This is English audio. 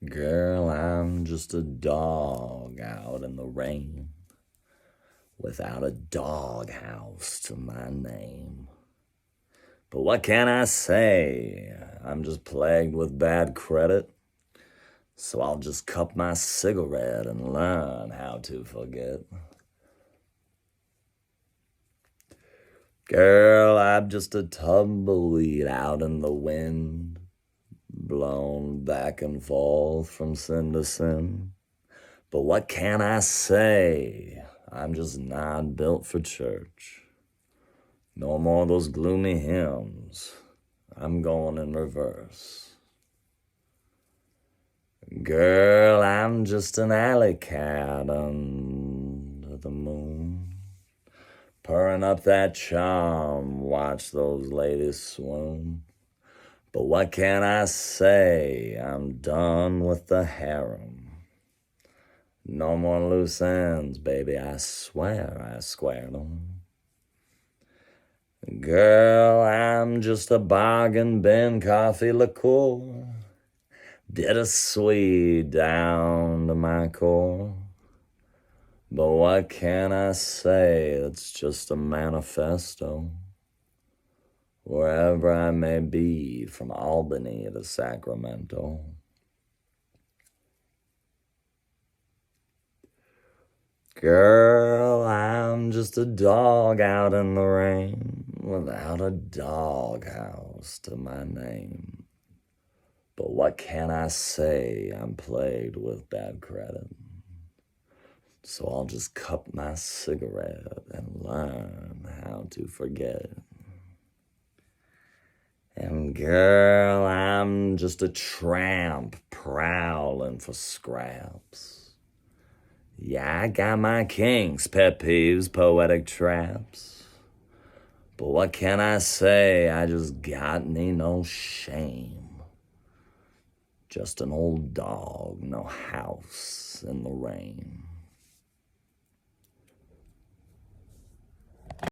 Girl, I'm just a dog out in the rain without a doghouse to my name. But what can I say? I'm just plagued with bad credit, so I'll just cup my cigarette and learn how to forget. Girl, I'm just a tumbleweed out in the wind, blown back and forth from sin to sin. But what can I say? I'm just not built for church. No more of those gloomy hymns. I'm going in reverse. Girl, I'm just an alley cat under the moon, purring up that charm, watch those ladies swoon. But what can I say? I'm done with the harem. No more loose ends, baby, I swear I squared them. Girl, I'm just a bargain bin coffee liqueur, bittersweet down to my core. But what can I say? It's just a manifesto. Wherever I may be, from Albany to Sacramento. Girl, I'm just a dog out in the rain without a doghouse to my name. But what can I say? I'm plagued with bad credit. So I'll just cup my cigarette and learn how to forget. And girl, I'm just a tramp prowling for scraps. Yeah, I got my kinks, pet peeves, poetic traps. But what can I say? I just got me no shame. Just an old dog, no house in the rain.